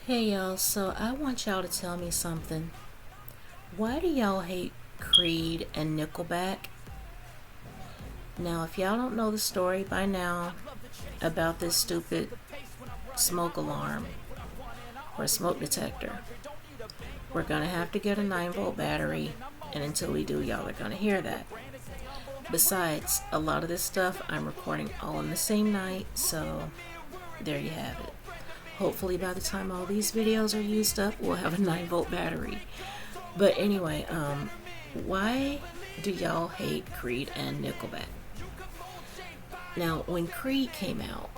Hey y'all, so I want y'all to tell me something. Why do y'all hate Creed and Nickelback? Now, if y'all don't know the story by now about this stupid smoke alarm or smoke detector, we're gonna have to get a 9-volt battery, and until we do, y'all are gonna hear that. Besides, a lot of this stuff I'm recording all in the same night, so there you have it. Hopefully by the time all these videos are used up, we'll have a 9-volt battery. But anyway, why do y'all hate Creed and Nickelback? Now, when Creed came out,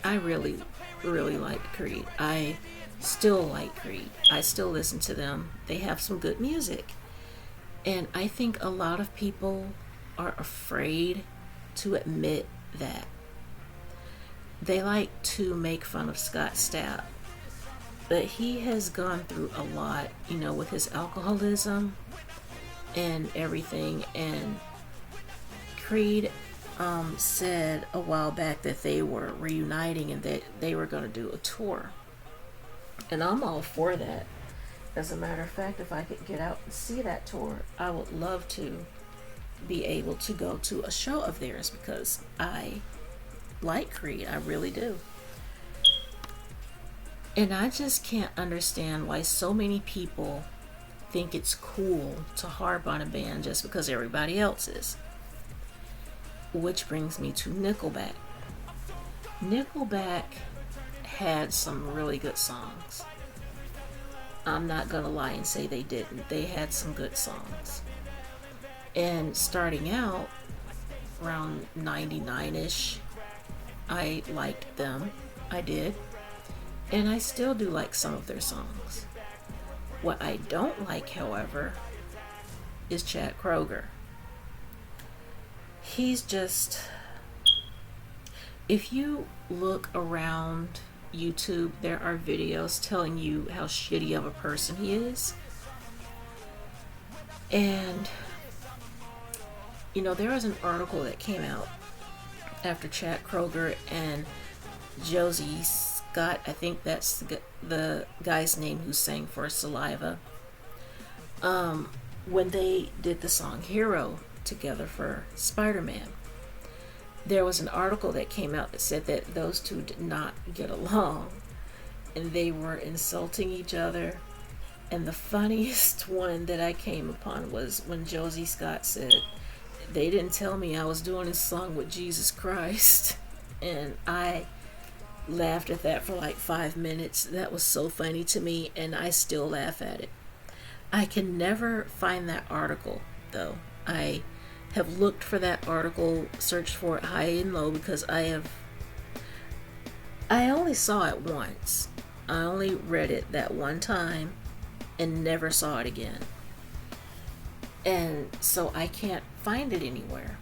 I really liked Creed. I still like Creed. I still listen to them. They have some good music. And I think a lot of people are afraid to admit that. They like to make fun of Scott Stapp, but he has gone through a lot, with his alcoholism and everything. And Creed said a while back that they were reuniting and that they were going to do a tour. And I'm all for that. As a matter of fact, if I could get out and see that tour, I would love to be able to go to a show of theirs because I like Creed. I really do. And I just can't understand why so many people think it's cool to harp on a band just because everybody else is. Which brings me to Nickelback. Nickelback had some really good songs. I'm not gonna lie and say they didn't. They had some good songs. And starting out around 99-ish, I liked them. I did. And I still do like some of their songs. What I don't like, however, is Chad Kroeger. He's just... If you look around YouTube, there are videos telling you how shitty of a person he is. And, there was an article that came out after Chad Kroeger and Josie Scott, I think that's the guy's name who sang for Saliva, when they did the song Hero together for Spider-Man. There was an article that came out that said that those two did not get along and they were insulting each other. And the funniest one that I came upon was when Josie Scott said, "They didn't tell me I was doing this song with Jesus Christ." And I laughed at that for like 5 minutes. That was so funny to me, and I still laugh at it. I can never find that article, though. I have looked for that article, searched for it high and low, because I only saw it once. I only read it that one time and never saw it again. And so I can't find it anywhere.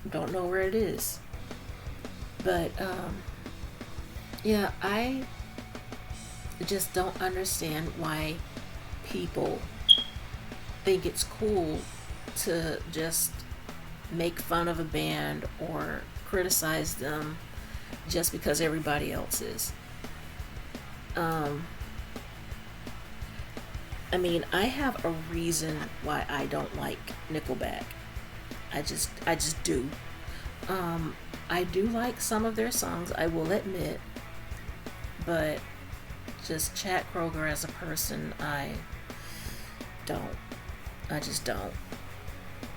Don't know where it is. But, yeah, I just don't understand why people think it's cool to just make fun of a band or criticize them just because everybody else is. I have a reason why I don't like Nickelback. I just do. I do like some of their songs, I will admit, but just Chad Kroeger as a person, I just don't.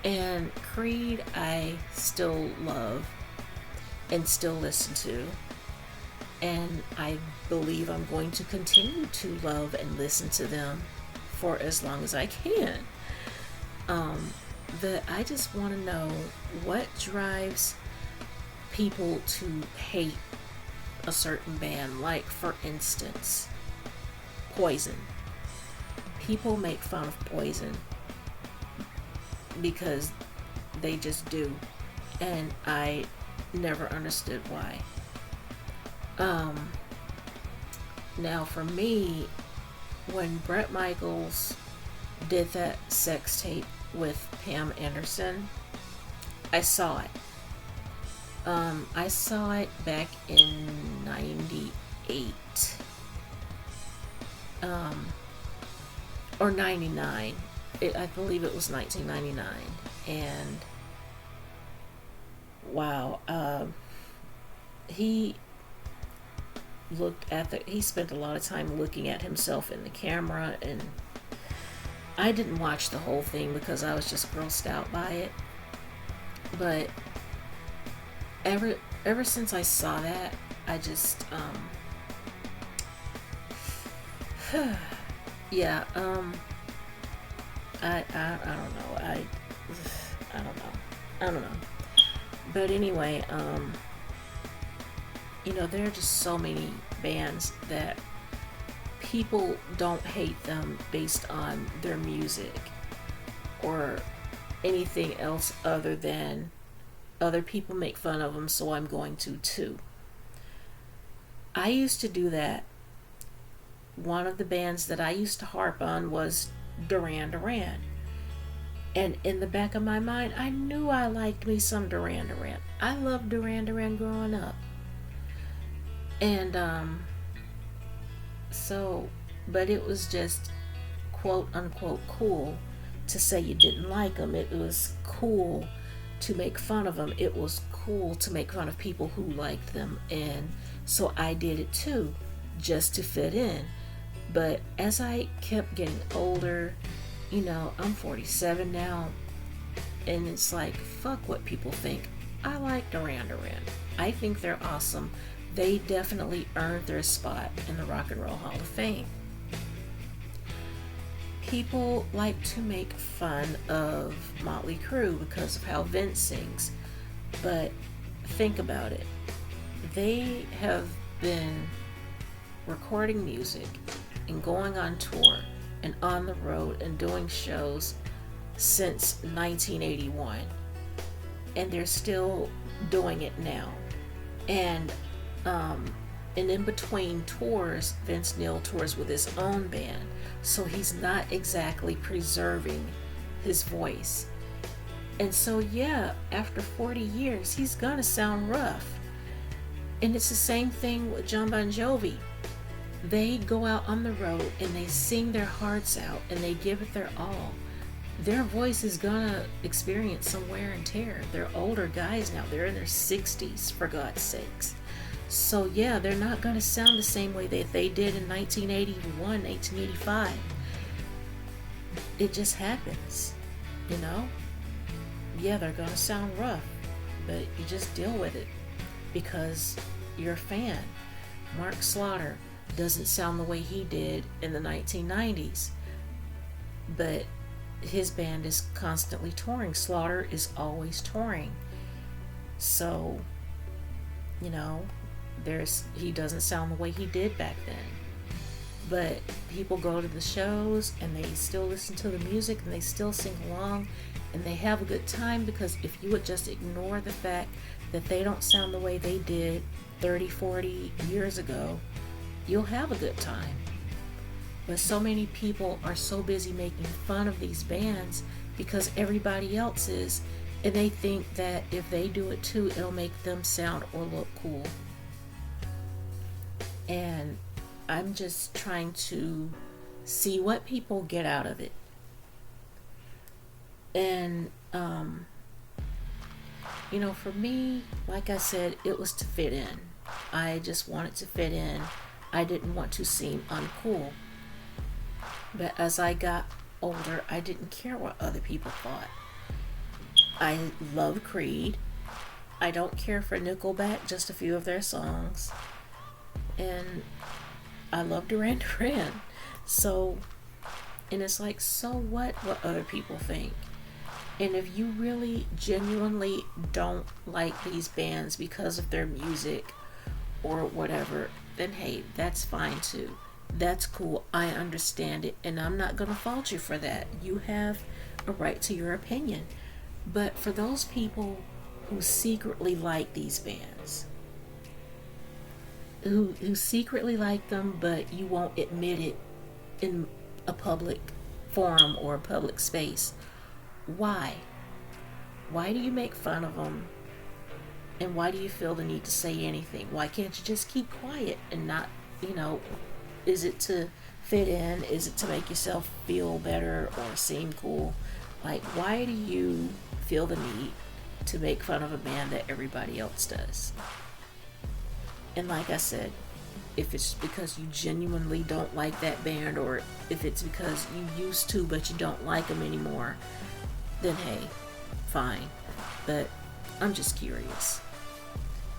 And Creed, I still love and still listen to, and I believe I'm going to continue to love and listen to them for as long as I can. I just want to know what drives people to hate a certain band. Like, for instance, Poison. People make fun of Poison because they just do, and I never understood why. Now for me, when Bret Michaels did that sex tape with Pam Anderson, I saw it. I saw it back in '98. or 99. I believe it was 1999. And wow, he he spent a lot of time looking at himself in the camera, and I didn't watch the whole thing because I was just grossed out by it. But ever since I saw that, I just yeah, I don't know. I don't know. But anyway, there are just so many bands that people don't hate them based on their music or anything else other than other people make fun of them, so I'm going to too. I used to do that. One of the bands that I used to harp on was Duran Duran. And in the back of my mind, I knew I liked me some Duran Duran. I loved Duran Duran growing up. And but it was just quote unquote cool to say you didn't like them. It was cool to make fun of them. It was cool to make fun of people who liked them. And so I did it too, just to fit in. But as I kept getting older, I'm 47 now, and it's like, fuck what people think. I like Duran Duran. I think they're awesome. They definitely earned their spot in the Rock and Roll Hall of Fame. People like to make fun of Motley Crue because of how Vince sings, but think about it. They have been recording music and going on tour and on the road and doing shows since 1981, and they're still doing it now. And in between tours, Vince Neil tours with his own band, so he's not exactly preserving his voice. And so yeah, after 40 years, he's gonna sound rough. And it's the same thing with John Bon Jovi. They go out on the road and they sing their hearts out and they give it their all. Their voice is gonna experience some wear and tear. They're older guys now. They're in their 60s, for God's sakes. So yeah, they're not gonna sound the same way that they did in 1981, 1985. It just happens, Yeah, they're gonna sound rough, but you just deal with it because you're a fan. Mark Slaughter doesn't sound the way he did in the 1990s, but his band is constantly touring. Slaughter is always touring, so he doesn't sound the way he did back then. But people go to the shows and they still listen to the music and they still sing along and they have a good time, because if you would just ignore the fact that they don't sound the way they did 30, 40 years ago, you'll have a good time. But so many people are so busy making fun of these bands because everybody else is, and they think that if they do it too, it'll make them sound or look cool. And I'm just trying to see what people get out of it. And for me, like I said, it was to fit in. I just wanted to fit in. I didn't want to seem uncool. But as I got older, I didn't care what other people thought. I love Creed. I don't care for Nickelback, just a few of their songs. And I love Duran Duran. And it's like, so what other people think? And if you really genuinely don't like these bands because of their music or whatever, then hey, that's fine too. That's cool. I understand it, and I'm not going to fault you for that. You have a right to your opinion. But for those people who secretly like these bands, who secretly like them, but you won't admit it in a public forum or a public space, why? Why do you make fun of them? And why do you feel the need to say anything? Why can't you just keep quiet and not, is it to fit in? Is it to make yourself feel better or seem cool? Like, why do you feel the need to make fun of a band that everybody else does? And like I said, if it's because you genuinely don't like that band, or if it's because you used to but you don't like them anymore, then hey, fine. But I'm just curious.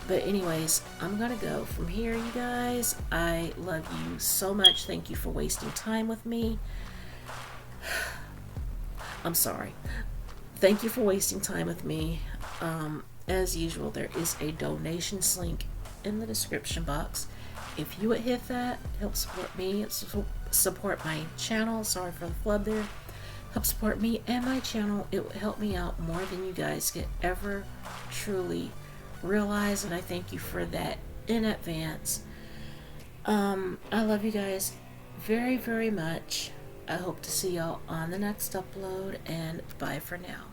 But anyways, I'm gonna go from here, you guys. I love you so much. Thank you for wasting time with me. I'm sorry. Thank you for wasting time with me. As usual, there is a donations link in the description box. If you would hit that, help support me, support my channel. Sorry for the flub there. Help support me and my channel. It would help me out more than you guys could ever truly realize, and I thank you for that in advance. I love you guys very, very much. I hope to see y'all on the next upload, and bye for now.